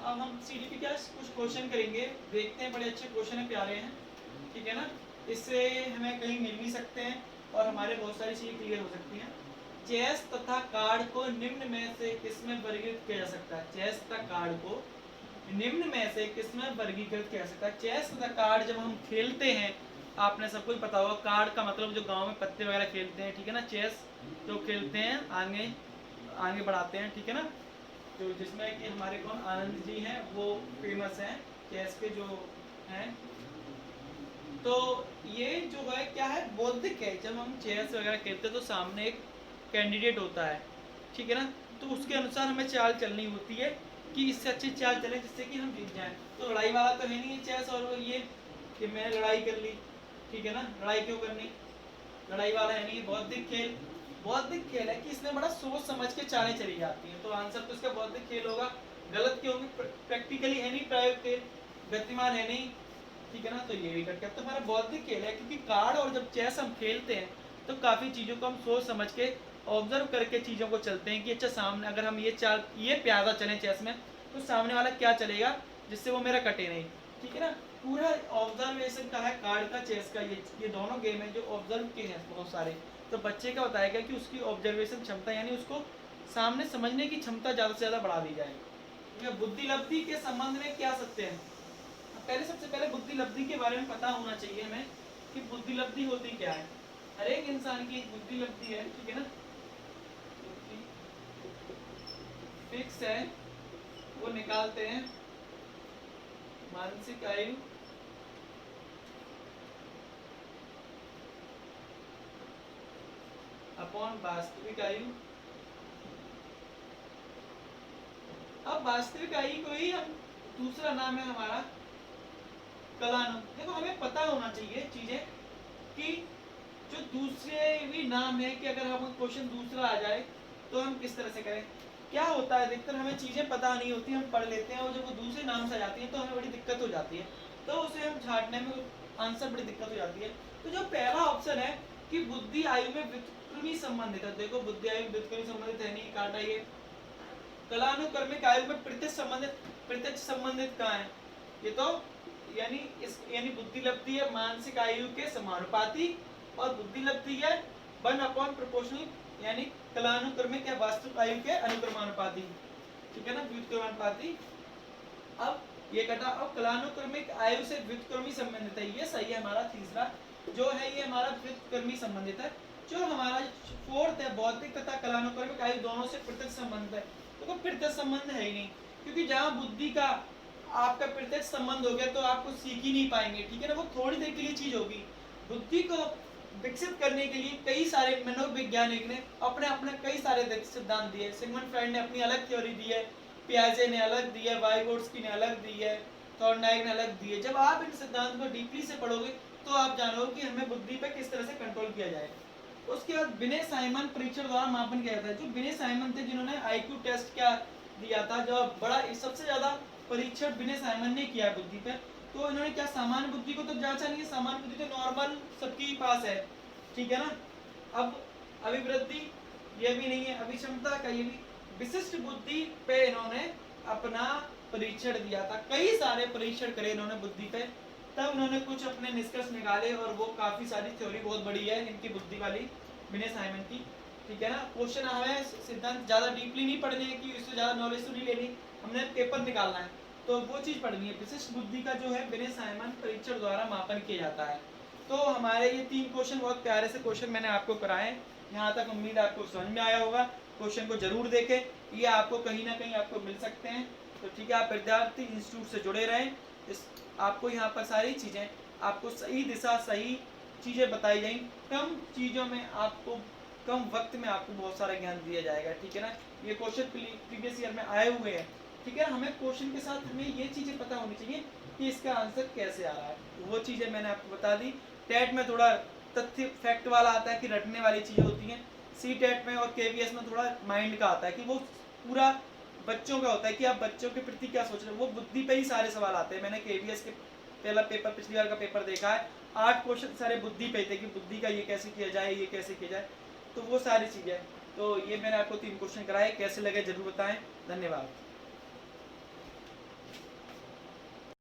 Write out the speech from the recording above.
अब हम CDP का कुछ क्वेश्चन करेंगे, देखते हैं, बड़े अच्छे क्वेश्चन है, प्यारे हैं, ठीक है ना। इससे हमें कहीं मिल भी सकते हैं और हमारे बहुत सारी चीज़ें क्लियर हो सकती हैं। चेस तथा कार्ड को निम्न में से किसमें वर्गीकृत किया जा सकता है? चेस तथा कार्ड को निम्न में से किसमें वर्गीकृत किया जा सकता है? चेस तथा कार्ड जब हम खेलते हैं, आपने सबको ही पता होगा, कार्ड का मतलब जो गांव में पत्ते वगैरह खेलते हैं, ठीक है ना। चेस जो खेलते हैं, आगे आगे बढ़ाते हैं, ठीक है ना। तो जिसमें कि हमारे कौन आनंद जी हैं, वो फेमस हैं चेस के जो हैं। तो ये जो है क्या है, बौद्धिक है। जब हम चेस वगैरह खेलते हैं तो सामने एक कैंडिडेट होता है, ठीक है ना। तो उसके अनुसार हमें चाल चलनी होती है कि इससे अच्छी चाल चले जिससे कि हम जीत जाएं। तो लड़ाई वाला तो है नहीं चेस, और ये कि मैंने लड़ाई कर ली, ठीक है ना। लड़ाई क्यों करनी, लड़ाई वाला है नहीं। बौद्धिक खेल है कि इसमें बड़ा सोच समझ के चालें चली जाती हैं। तो आंसर तो इसका बौद्धिक खेल होगा। गलत क्यों होगी, प्रैक्टिकली है नहीं, प्रायोग खेल, गतिमान है नहीं, ठीक है ना। तो ये भी कट गया। तो हमारा बौद्धिक खेल है, क्योंकि कार्ड और जब चेस हम खेलते हैं तो काफ़ी चीज़ों को हम सोच समझ के ऑब्जर्व करके चीज़ों को चलते हैं कि अच्छा सामने अगर हम ये प्यादा चलें चेस में तो सामने वाला क्या चलेगा जिससे वो मेरा कटे नहीं, ठीक है ना। पूरा ऑब्जर्वेशन का है कार्ड का, चेस का, ये दोनों गेम है जो ऑब्जर्व के हैं बहुत सारे। तो बच्चे का बताएगा कि उसकी ऑब्जर्वेशन क्षमता यानी उसको सामने समझने की क्षमता ज़्यादा से ज़्यादा बढ़ा दी जाए। बुद्धि लब्धि के संबंध में क्या सकते हैं, पहले सबसे पहले बुद्धि लब्धि के बारे में पता होना चाहिए हमें कि बुद्धि लब्धि होती क्या है। हर एक इंसान की एक बुद्धि लब्धि है, ठीक है ना। फिक्स है, वो निकालते हैं। मानसिक आयु अपॉन वास्तविक आयु। अब वास्तविक आयु को ही हम दूसरा नाम है हमारा कलानु। देखो हमें पता होना चाहिए चीजें कि जो दूसरे भी नाम है कि अगर हम क्वेश्चन दूसरा आ जाए तो हम किस तरह से करें। क्या होता है, अधिकतर हमें चीजें पता नहीं होती, हम पढ़ लेते हैं और जब वो दूसरे नाम से आ जाती है तो हमें बड़ी दिक्कत हो जाती है, तो उसे हम छाटने में आंसर बड़ी दिक्कत हो जाती है। तो जो पहला ऑप्शन है कि बुद्धि आयु में व्युत्क्रमी संबंधित है, देखो बुद्धि आयु व्युत्क्रमी संबंधित है नहीं, काटा ये। कलानुक्रमिक आयु में प्रत्यक्ष संबंधित कहाँ है, ये तो यानी बुद्धि लब्धि है मानसिक आयु के समानुपाती और बुद्धि लब्धि है 1 प्रोपोर्शनल यानी कलानुक्रमिक या वास्तविक आयु के अनुक्रमानुपाती, ठीक है ना, व्युत्क्रमानुपाती। अब ये कटा। अब कलानुक्रमिक आयु से व्युत्क्रमी संबंधित है, ये सही है हमारा तीसरा जो है, ये हमारा व्युत्क्रमी संबंधित है। जो हमारा फोर्थ है बौद्धिक तथा कलानुक्रमिक आयु दोनों से प्रत्यक्ष संबंध है, तो प्रत्यक्ष संबंध है ही नहीं, क्योंकि जहाँ बुद्धि का आपका प्रत्यक्ष संबंध हो गया तो आपको सीख ही नहीं पाएंगे, ठीक है ना। वो थोड़ी देर के लिए चीज होगी। बुद्धि को विकसित करने के लिए कई सारे मनोवैज्ञानिक ने अपने अपने कई सारे सिद्धांत दिए। सिगमंड फ्राइड ने अपनी अलग थ्योरी दी है, पियाजे ने अलग दी है, वाइगोट्स्की ने अलग दी है, थॉर्नडाइक ने अलग दी है। जब आप इन सिद्धांत को डीपली से पढ़ोगे तो आप जानोगे कि हमें बुद्धि पर किस तरह से कंट्रोल किया जाए। उसके बाद विनय साइमन परीक्षण द्वारा मापन किया जाता है। जो विनय साइमन थे जिन्होंने आईक्यू टेस्ट क्या दिया था, जो बड़ा सबसे ज्यादा परीक्षण विनय साइमन ने किया बुद्धि पे, तो इन्होंने क्या सामान्य बुद्धि को तो जांचा नहीं है, सामान्य बुद्धि तो नॉर्मल सबके पास है, ठीक है ना। अब अभिवृद्धि ये भी नहीं है, अभिक्षमता का ये भी, विशिष्ट बुद्धि पे इन्होंने अपना परीक्षण दिया था। कई सारे परीक्षण करे इन्होंने बुद्धि पे, तब उन्होंने कुछ अपने निष्कर्ष निकाले और वो काफी सारी थ्योरी बहुत बड़ी है इनकी बुद्धि वाली विनय साइमन की, ठीक है ना। क्वेश्चन हमें सिद्धांत ज्यादा डीपली नहीं पढ़ने है कि इससे ज्यादा नॉलेज तो नहीं लेनी, हमने पेपर निकालना है तो वो चीज पढ़नी है। विशिष्ट बुद्धि का जो है विनय साइमन परीक्षण द्वारा मापन किया जाता है। तो हमारे ये 3 क्वेश्चन बहुत प्यारे से क्वेश्चन मैंने आपको कराए। यहाँ तक उम्मीद आपको समझ में आया होगा। क्वेश्चन को जरूर देखें, ये आपको कहीं ना कहीं आपको मिल सकते हैं। तो ठीक है, आप विद्यार्थी इंस्टीट्यूट से जुड़े रहें। इस आपको यहाँ पर सारी चीज़ें आपको सही दिशा सही चीज़ें बताई जाएंगी। कम चीज़ों में आपको कम वक्त में आपको बहुत सारा ज्ञान दिया जाएगा, ठीक है ना। ये क्वेश्चन प्रीवियस ईयर में आए हुए हैं, ठीक है। हमें क्वेश्चन के साथ हमें ये चीज़ें पता होनी चाहिए कि इसका आंसर कैसे आ रहा है, वो चीज़ें मैंने आपको बता दी। टेट में थोड़ा तथ्य फैक्ट वाला आता है कि रटने वाली चीज़ें होती हैं। सी टेट में और KVS में थोड़ा माइंड का आता है कि वो पूरा बच्चों का होता है कि आप बच्चों के प्रति क्या सोच रहे हो, वो बुद्धि पे ही सारे सवाल आते हैं। मैंने KVS के पहला पेपर पिछली बार का पेपर देखा है, 8 क्वेश्चन सारे बुद्धि पे थे कि बुद्धि का ये कैसे किया जाए, ये कैसे किया जाए, तो वो सारी चीज़ें। तो ये मैंने आपको 3 क्वेश्चन कराए, कैसे लगे जरूर बताएं। धन्यवाद।